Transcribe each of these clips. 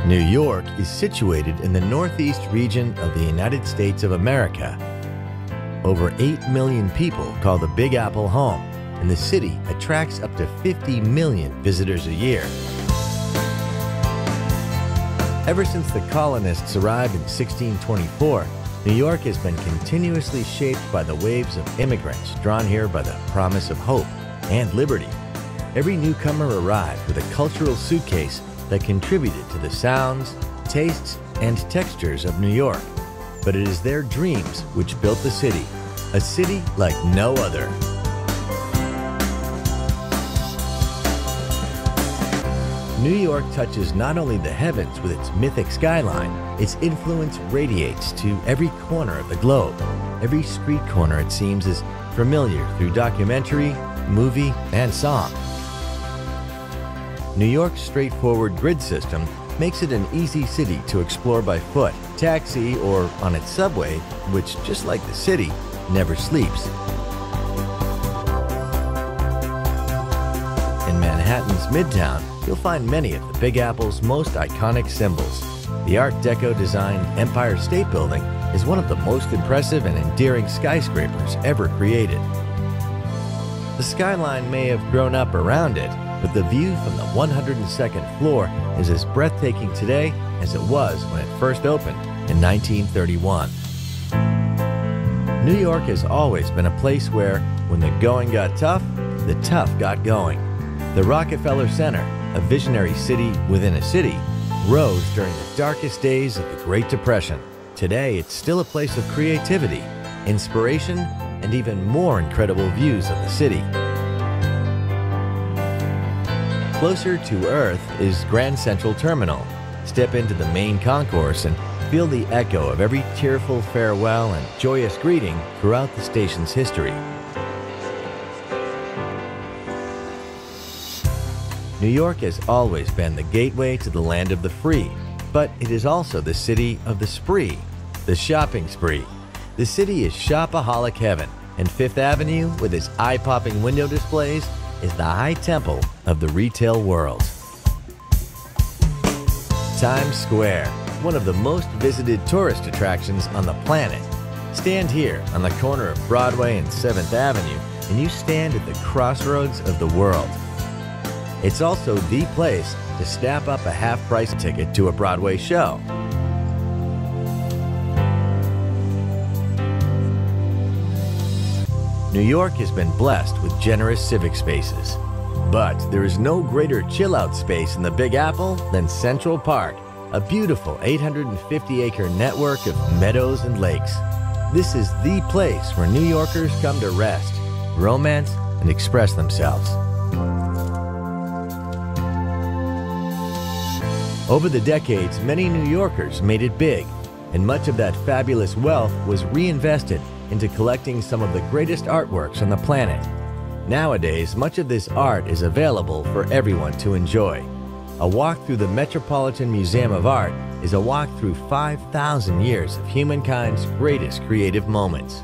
New York is situated in the northeast region of the United States of America. Over 8 million people call the Big Apple home, and the city attracts up to 50 million visitors a year. Ever since the colonists arrived in 1624, New York has been continuously shaped by the waves of immigrants drawn here by the promise of hope and liberty. Every newcomer arrived with a cultural suitcase that contributed to the sounds, tastes, and textures of New York. But it is their dreams which built the city, a city like no other. New York touches not only the heavens with its mythic skyline, its influence radiates to every corner of the globe. Every street corner, it seems, is familiar through documentary, movie, and song. New York's straightforward grid system makes it an easy city to explore by foot, taxi, or on its subway, which, just like the city, never sleeps. In Manhattan's Midtown, you'll find many of the Big Apple's most iconic symbols. The Art Deco-designed Empire State Building is one of the most impressive and endearing skyscrapers ever created. The skyline may have grown up around it, but the view from the 102nd floor is as breathtaking today as it was when it first opened in 1931. New York has always been a place where, when the going got tough, the tough got going. The Rockefeller Center, a visionary city within a city, rose during the darkest days of the Great Depression. Today, it's still a place of creativity, inspiration, and even more incredible views of the city. Closer to Earth is Grand Central Terminal. Step into the main concourse and feel the echo of every tearful farewell and joyous greeting throughout the station's history. New York has always been the gateway to the land of the free, but it is also the city of the spree, the shopping spree. The city is shopaholic heaven, and Fifth Avenue, with its eye-popping window displays, is the high temple of the retail world. Times Square, one of the most visited tourist attractions on the planet. Stand here on the corner of Broadway and 7th Avenue, and you stand at the crossroads of the world. It's also the place to snap up a half-price ticket to a Broadway show. New York has been blessed with generous civic spaces. But there is no greater chill-out space in the Big Apple than Central Park, a beautiful 850-acre network of meadows and lakes. This is the place where New Yorkers come to rest, romance, and express themselves. Over the decades, many New Yorkers made it big, and much of that fabulous wealth was reinvested into collecting some of the greatest artworks on the planet. Nowadays, much of this art is available for everyone to enjoy. A walk through the Metropolitan Museum of Art is a walk through 5,000 years of humankind's greatest creative moments.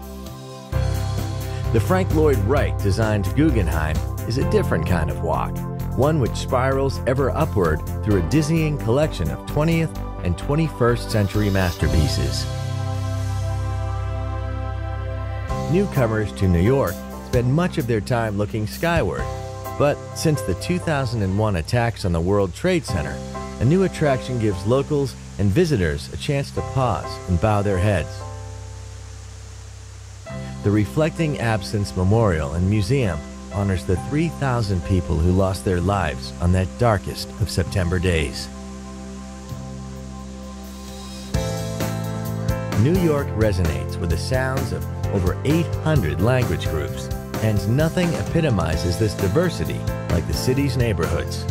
The Frank Lloyd Wright-designed Guggenheim is a different kind of walk, one which spirals ever upward through a dizzying collection of 20th and 21st century masterpieces. Newcomers to New York spend much of their time looking skyward, but since the 2001 attacks on the World Trade Center, a new attraction gives locals and visitors a chance to pause and bow their heads. The Reflecting Absence Memorial and Museum honors the 3,000 people who lost their lives on that darkest of September days. New York resonates with the sounds of over 800 language groups, and nothing epitomizes this diversity like the city's neighborhoods.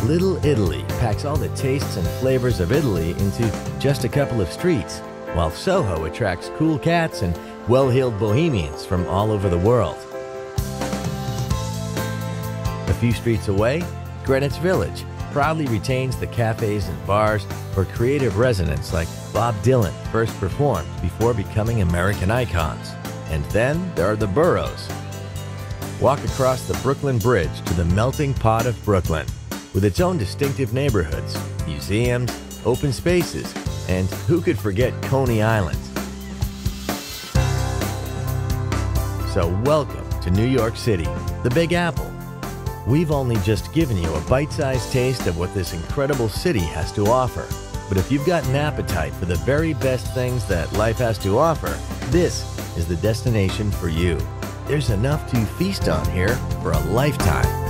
Little Italy packs all the tastes and flavors of Italy into just a couple of streets, while Soho attracts cool cats and well-heeled bohemians from all over the world. A few streets away, Greenwich Village proudly retains the cafes and bars where creative residents like Bob Dylan first performed before becoming American icons. And then there are the boroughs. Walk across the Brooklyn Bridge to the melting pot of Brooklyn, with its own distinctive neighborhoods, museums, open spaces, and who could forget Coney Island? So welcome to New York City, the Big Apple. We've only just given you a bite-sized taste of what this incredible city has to offer. But if you've got an appetite for the very best things that life has to offer, this is the destination for you. There's enough to feast on here for a lifetime.